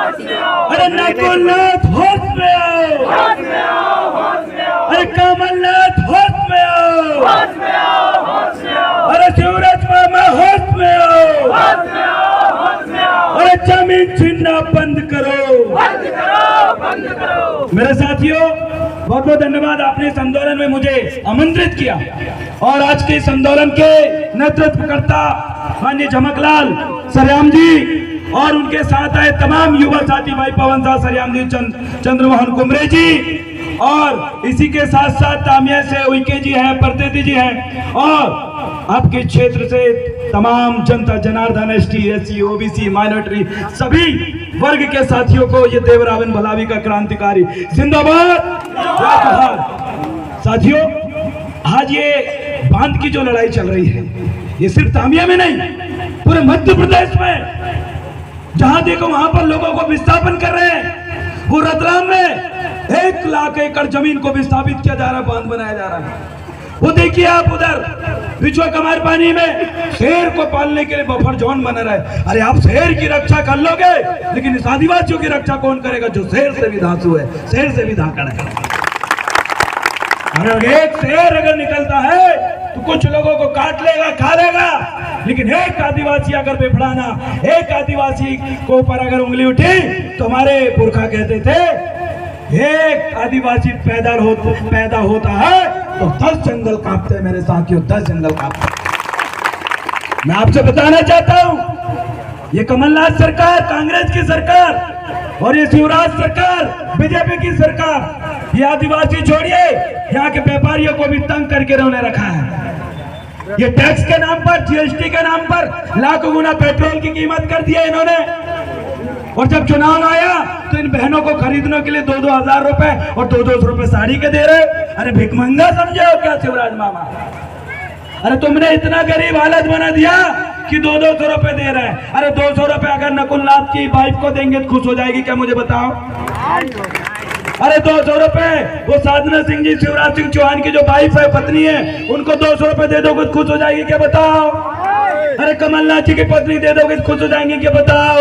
अरे नकुलनाथ होश में आओ, अरे कमलनाथ होश में आओ, अरे शिवराज मामा होश में आओ, अरे जमीन छीनना बंद करो। मेरे साथियों, बहुत बहुत धन्यवाद, आपने इस आंदोलन में मुझे आमंत्रित किया और आज के इस आंदोलन के नेतृत्व करता माननीय झमकलाल सरेयाम जी और उनके साथ आए तमाम युवा साथी भाई पवन साह सरेयाम जी, चंद्रमोहन कुमरे जी और इसी के साथ साथ तामिया से उइके जी हैं, परतेती जी हैं और आपके क्षेत्र से तमाम जनता Janardan, ST, SC, OBC, minority सभी वर्ग के साथियों को ये देवरावन भलावी का क्रांतिकारी जिंदाबाद। साथियों, आज ये बांध की जो लड़ाई चल रही है ये सिर्फ तामिया में नहीं, पूरे मध्य प्रदेश में जहां देखो वहां पर लोगों को विस्थापन कर रहे हैं। वो रतलाम में 1 लाख एकड़ जमीन को विस्थापित किया जा रहा है, बांध बनाया जा रहा है। वो देखिए आप उधर बिछुआ कमार पानी में शेर को पालने के लिए बफर जोन बना रहा है। अरे आप शेर की रक्षा कर लोगे, लेकिन इस आदिवासियों की रक्षा कौन करेगा जो शेर से भी धांसू है, शेर से भी धाकड़ है। अरे एक शेर अगर निकलता है तो कुछ लोगों को काट लेगा, खा लेगा, लेकिन एक आदिवासी अगर बेफड़ाना, एक आदिवासी को ऊपर अगर उंगली उठी तो हमारे पुरखा कहते थे एक आदिवासी पैदा होता है तो 10 जंगल कांपते हैं। मेरे साथियों, 10 जंगल कांपते। मैं आपसे बताना चाहता हूं, ये कमलनाथ सरकार, कांग्रेस की सरकार और ये शिवराज सरकार, बीजेपी की सरकार, ये आदिवासी छोड़िए, यहाँ के व्यापारियों को भी तंग करके रोने रखा है। ये टैक्स के नाम पर, जीएसटी के नाम पर लाखों गुना पेट्रोल की कीमत कर दिया इन्होंने। और जब चुनाव आया तो इन बहनों को खरीदने के लिए 2-2 हजार रुपए और 200 रुपए साड़ी के दे रहे। अरे भिखमंगा समझे हो क्या शिवराज मामा? अरे तुमने इतना गरीब हालत बना दिया कि 200 रुपए दे रहे हैं। अरे 200 रुपए अगर नकुलनाथ की वाइफ को देंगे तो खुश हो जाएगी क्या, मुझे बताओ? अरे 200 रुपए वो साधना सिंह जी, शिवराज सिंह चौहान की जो वाइफ है, पत्नी है, उनको 200 रुपए दे दोगे तो खुश हो जाएगी क्या, बताओ? अरे कमलनाथ जी की पत्नी दे दोगे तो खुश हो जाएंगे क्या, बताओ?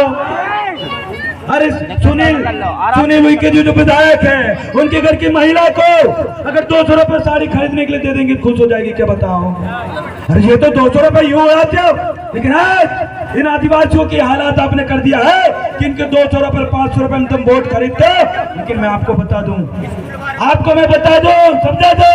अरे सुनील उइके जी जो विधायक है, उनके घर की महिला को अगर 200 रुपए साड़ी खरीदने के लिए दे देंगे खुश हो जाएगी क्या, बताओ? अरे ये तो 200 रुपए यूं उड़ाते हो, लेकिन आज इन आदिवासियों की हालात आपने कर दिया है कि इनके 200 रुपए 500 रुपए में तुम वोट खरीदते हो। लेकिन मैं आपको बता दूं, समझा दो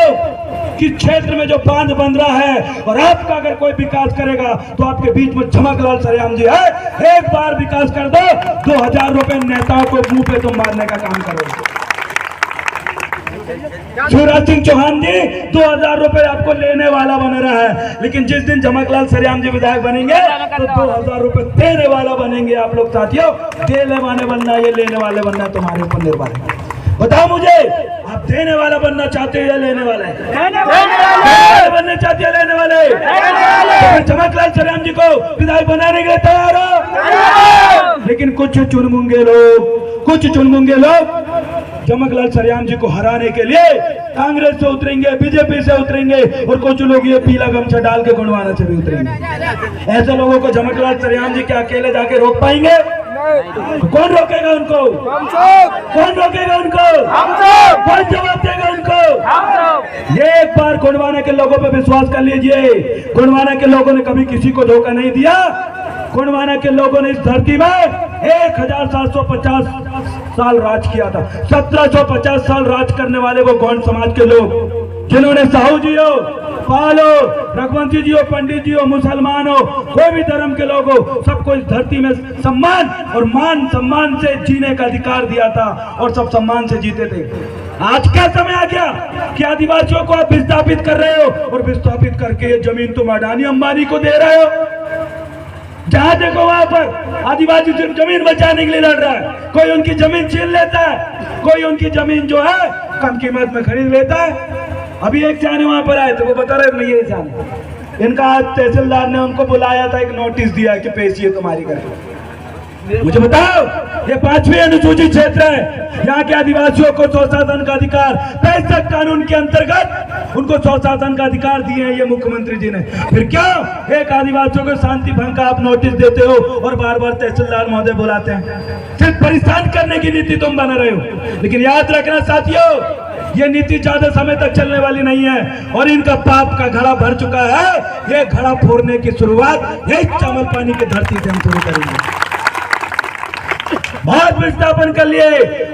कि क्षेत्र में जो बांध बन रहा है और आपका अगर कोई विकास करेगा तो आपके बीच में झमकलाल सरेयाम जी है। एक बार विकास कर दो, 2000 रुपए नेताओं को मुंह पे तुम मारने का काम करोगे। शिवराज सिंह चौहान जी 2000 रुपए आपको लेने वाला बन रहा है, लेकिन जिस दिन झमकलाल सरेयाम जी विधायक बनेंगे तो 2000 रुपए देने वाला बनेंगे आप लोग। साथियों, देने वाले बनना, ये लेने वाले बनना तुम्हारे ऊपर निर्भर है। बताओ मुझे, आप देने वाला बनना चाहते हो या लेने वाले? बनना चाहते हो लेने वाले? तो झमकलाल सरेयाम जी को विधायक बनाने के लिए तैयार हो? लेकिन कुछ चुनमुंगे लोग झमकलाल सरेयाम जी को हराने के लिए कांग्रेस से उतरेंगे, बीजेपी से उतरेंगे और कुछ लोग ये पीला गमछा डाल के गोंडवाना से भी उतरेंगे। ऐसे लोगों को झमकलाल सरेयाम जी क्या अकेले जाके रोक पाएंगे? कौन रोकेगा उनको? कौन रोकेगा उनको? कौन जवाब देगा उनको? ये एक बार गोंडवाना के लोगों पे विश्वास कर लीजिए। गोंडवाना के लोगों ने कभी किसी को धोखा नहीं दिया। गोंडवाना के लोगों ने इस धरती में 1750 साल राज किया था। 1750 साल राज करने वाले वो गौंड समाज के लोग, जिन्होंने साहू जी हो, पाल हो, रघुवंशी जी हो, पंडित जी हो, मुसलमान हो, कोई भी धर्म के लोग हो, सबको इस धरती में सम्मान और मान सम्मान से जीने का अधिकार दिया था और सब सम्मान से जीते थे। आज क्या समय आ गया कि आदिवासियों को आप विस्थापित कर रहे हो और विस्थापित करके ये जमीन तुम अडानी अंबानी को दे रहे हो। जहां देखो वहां पर आदिवासी सिर्फ जमीन बचाने के लिए लड़ रहा है। कोई उनकी जमीन छीन लेता है, कोई उनकी जमीन जो है कम कीमत में खरीद लेता है। अभी एक जाने वहां पर आए थे, वो बता रहे ये जाने, इनका आज तहसीलदार ने उनको बुलाया था, एक नोटिस दिया कि पेशी है तुम्हारी करके। मुझे बताओ, ये 5वीं अनुसूचित क्षेत्र है, यहाँ के आदिवासियों को स्वशासन का अधिकार 65 कानून के अंतर्गत उनको स्वशासन का अधिकार दिए हैं ये मुख्यमंत्री जी ने। फिर क्यों एक आदिवासियों को शांति भंग का आप नोटिस देते हो और बार बार तहसीलदार महोदय बुलाते हैं? सिर्फ परेशान करने की नीति तुम बना रहे हो। लेकिन याद रखना साथियों, ये नीति ज्यादा समय तक चलने वाली नहीं है और इनका पाप का घड़ा भर चुका है। ये घड़ा फोड़ने की शुरुआत यही चावल पानी की धरती से हम शुरू करेंगे। बहुत विस्थापन कर लिए,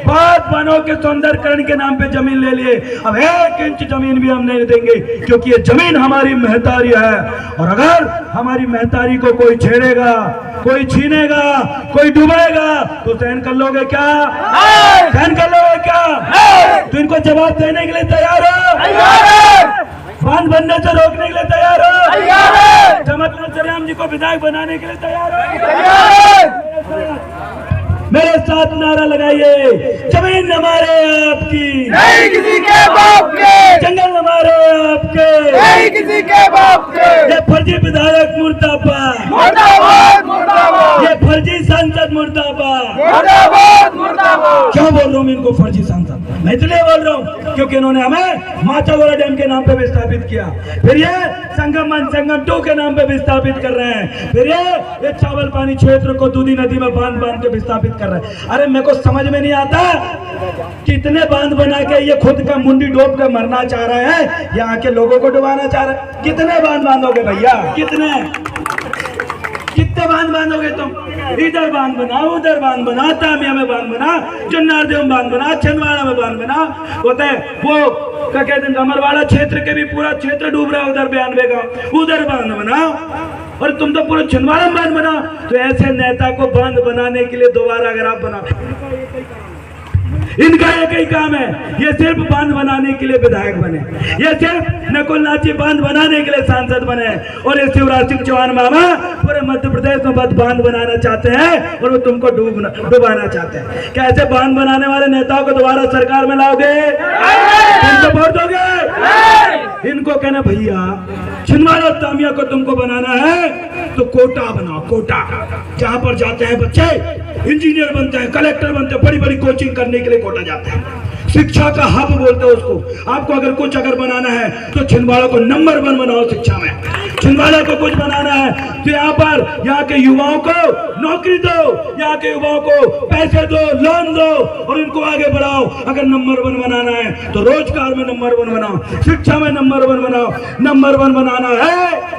बहुत वनों के सौंदर्यकरण के नाम पे जमीन ले लिए। अब 1 इंच जमीन भी हम नहीं देंगे, क्योंकि ये जमीन हमारी महतारी है। और अगर हमारी महतारी को कोई छेड़ेगा, कोई छीनेगा, कोई डुबाएगा तो सहन कर लोगे क्या? सहन कर लोगे क्या? तो इनको जवाब देने के लिए तैयार हो? बांध बनने से रोकने के लिए तैयार हो? जमाकलाल सरेआम जी को विधायक बनाने के लिए तैयार हो? मेरे साथ नारा लगाइए, जमीन हमारे आपकी नहीं किसी के बाप के, जंगल हमारे आपके नहीं किसी के बाप के। ये फर्जी विधायक मुर्दाबाद, मुर्दाबाद मुर्दाबाद, ये फर्जी सांसद मुर्दाबाद। मुर्दाबाद मुर्दाबाद। क्यों बोल रहा हूँ इनको फर्जी सांसद? मैं इसलिए बोल रहा हूँ क्योंकि इन्होंने हमें माचागोड़ा डैम के नाम पे विस्थापित किया, फिर ये संगम 2 के नाम पे विस्थापित कर रहे हैं, फिर ये चावल पानी क्षेत्र को दूधी नदी में बांध के विस्थापित कर रहे हैं। अरे मेरे को समझ में नहीं आता, कितने बांध बना के ये खुद का मुंडी डोब के मरना चाह रहे हैं, यहाँ के लोगों को डुबाना चाह रहे हैं। कितने बांध बांधोगे भैया? कितने बांध बांधोगे तुम? इधर बांध बना, उधर बांध बना, तामिया में बांध बना, जुन्नारदेव में बांध बना, छिंदवाड़ा में बांध बना, होता है वो क्या कहते हैं अमरवाड़ा क्षेत्र के भी पूरा क्षेत्र डूब रहा है, उधर 92 गांव, उधर बांध बना, और तुम तो पूरा छिंदवाड़ा में बांध बना। तो ऐसे नेता को बांध बनाने के लिए दोबारा अगर आप बना, इनका एक ही काम है, ये सिर्फ बांध बनाने के लिए विधायक बने, ये सिर्फ नकुल नाथजी बांध बनाने के लिए सांसद बने, और ये शिवराज सिंह चौहान मामा पूरे मध्य प्रदेश में बांध बनाना चाहते हैं और वो तुमको डुबाना चाहते हैं। क्या ऐसे बांध बनाने वाले नेताओं को दोबारा सरकार में लाओगे? इनको वोट दोगे? इनको कहना भैया छिंदवाड़ा तामिया को तुमको बनाना है तो कोटा बनाओ, कोटा, जहां पर जाते हैं बच्चे इंजीनियर बनते हैं, कलेक्टर बनते हैं, बड़ी बड़ी कोचिंग करने के लिए कोटा जाते हैं, शिक्षा का हब बोलते हैं उसको। आपको अगर कुछ बनाना है तो छिंदवाड़ा को नंबर 1 बनाओ शिक्षा में। छिंदवाड़ा को कुछ बनाना है तो यहाँ पर यहाँ के युवाओं को नौकरी दो, यहाँ के युवाओं को पैसे दो, लोन दो और इनको आगे बढ़ाओ। अगर नंबर 1 बनाना है तो रोजगार में नंबर 1 बनाओ, शिक्षा में नंबर 1 बनाओ। नंबर 1 बनाना है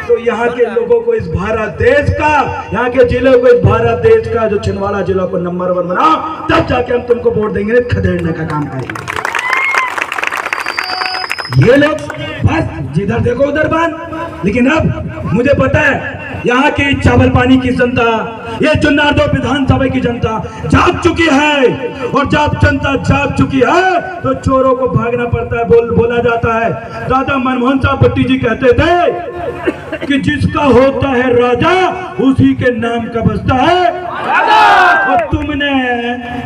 तो यहाँ के लोगों को, इस भारत देश का, यहाँ के जिले को, इस भारत देश का जो छिंदवाड़ा जिला को नंबर 1 बनाओ, तब जाके हम तुमको वोट देंगे, खदेड़ने का काम करेंगे। ये लोग बस जिधर देखो उधर बांध। लेकिन अब मुझे पता है यहाँ की चावल पानी की जनता, ये जुन्नारदेव विधानसभा की जनता जाग चुकी है, और जब जनता जाग चुकी है तो चोरों को भागना पड़ता है। बोला जाता है, दादा मनमोहन साहब भट्टी जी कहते थे कि जिसका होता है राजा उसी के नाम का बसता है। और तुमने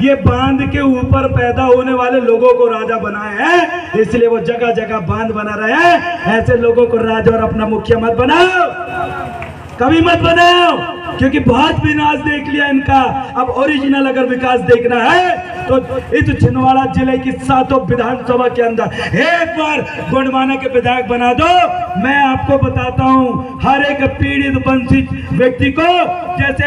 ये बांध के ऊपर पैदा होने वाले लोगों को राजा बनाए हैं, इसलिए वो जगह जगह बांध बना रहे हैं। ऐसे लोगों को राजा और अपना मुखिया मत बनाओ, कभी मत बनाओ, क्योंकि बहुत विनाश देख लिया इनका। अब ओरिजिनल अगर विकास देखना है तो इस छिंदवाड़ा जिले की 7 विधानसभा के अंदर एक बार गोंडवाना के विधायक बना दो। मैं आपको बताता हूं, हर एक पीड़ित वंचित व्यक्ति को, जैसे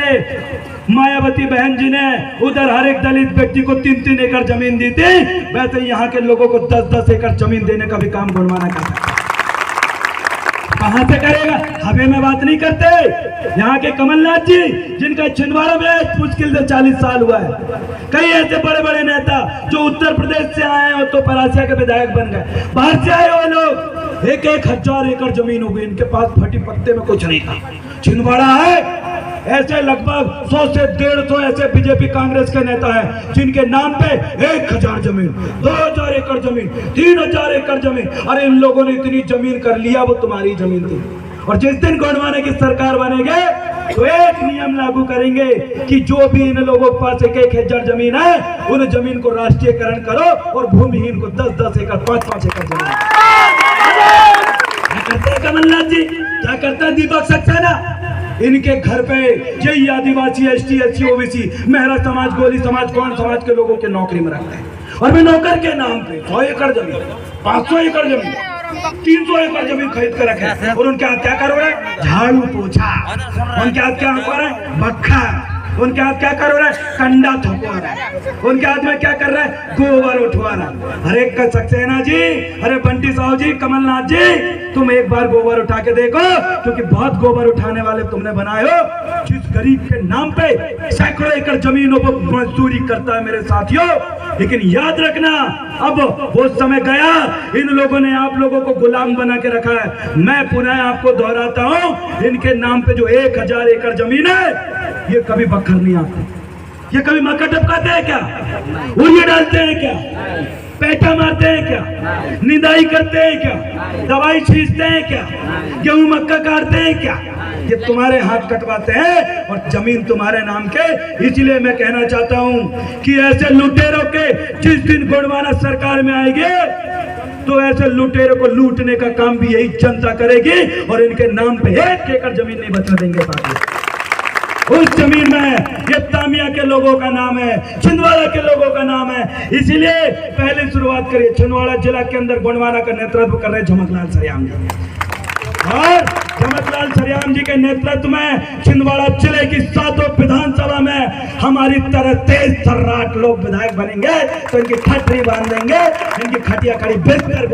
मायावती बहन जी ने उधर हर एक दलित व्यक्ति को 3-3 एकड़ जमीन दी थी, वैसे यहाँ के लोगों को 10-10 एकड़ जमीन देने का भी काम गोंडवाना करता है। कहां से करेगा? हवे में बात नहीं करते। यहाँ के कमलनाथ जी, जिनका छिंदवाड़ा में मुश्किल से 40 साल हुआ है, कई ऐसे बड़े बड़े नेता जो उत्तर प्रदेश से आए हैं तो परासिया के विधायक बन गए। बाहर से आए हुए लोग 1,000 एकड़ जमीन हो गई, इनके पास फटी पत्ते में कुछ नहीं था। छिंदवाड़ा है, ऐसे लगभग 100 से 150 ऐसे बीजेपी कांग्रेस के नेता हैं जिनके नाम पे 1000 जमीन, 2000 एकड़ जमीन, 3000 एकड़ जमीन। अरे इन लोगों ने इतनी जमीन कर लिया, वो तुम्हारी जमीन थी। और जिस दिन गोंडवाना की सरकार बनेगे तो एक नियम लागू करेंगे कि जो भी इन लोगों के पास 1,000 जमीन है, उन जमीन को राष्ट्रीयकरण करो और भूमिहीन को 10-10 एकड़, 5-5 एकड़ जमीन। क्या करते हैं कमलनाथ जी? क्या करता है दीपक सक्सेना? इनके घर पे यही आदिवासी, एसटी, एससी, ओबीसी, मेहरा समाज, गोली समाज, कौन समाज के लोगों के नौकरी में रखते हैं। और मैं नौकर के नाम पे 100 एकड़ जमीन, 500 एकड़ जमीन, 300 एकड़ जमीन खरीद कर रखे और उनके हाथ क्या कर रहा है? झाड़ू पोछा। उनके हाथ क्या कर रहा है? बखर। उनके हाथ क्या कर रहा है? कंडा थोपवा रहा है। उनके हाथ में क्या कर रहा है? गोबर उठवा रहा है। अरे सक्सेना जी, अरे बंटी साहू जी, कमलनाथ जी, तुम एक बार गोबर उठा के देखो, क्योंकि बहुत गोबर उठाने वाले तुमने बनाए हो। जिस गरीब के नाम पे सैकड़ों एकड़ जमीनों पर मजदूरी करता है मेरे साथियों। लेकिन याद रखना, अब वो समय गया, इन लोगों ने आप लोगों को गुलाम बना के रखा है। मैं पुनः आपको दोहराता हूं, इनके नाम पे जो 1000 एकड़ जमीन है, ये कभी बखर नहीं आते, ये कभी मक्का टपकाते हैं क्या? उड़िया डालते हैं क्या? पैठा मारते हैं क्या? निदाई करते हैं क्या? दवाई छींचते हैं क्या? गेहूं मक्का काटते हैं क्या? ये तुम्हारे हाथ कटवाते हैं और जमीन तुम्हारे नाम के। इसलिए मैं कहना चाहता हूं कि ऐसे लुटेरों के जिस दिन गोंडवाना सरकार में आएंगे, तो ऐसे लुटेरों को लूटने का काम भी यही जनता करेगी और इनके नाम पे 1 एकड़ जमीन नहीं बचने देंगे साथियों। उस जमीन में ये तामिया के लोगों का नाम है, छिंदवाड़ा के लोगों का नाम है। इसीलिए पहले शुरुआत करिए, छिंदवाड़ा जिला के अंदर गोंडवाना का नेतृत्व कर रहे झमकलाल सरियाम जी, और झमकलाल सरियाम जी के नेतृत्व में छिंदवाड़ा जिले की 7 विधानसभा में हमारी तरह तेज तर्राट लोग विधायक बनेंगे, तो इनकी खटरी बांध देंगे, इनकी खटिया खड़ी बेचकर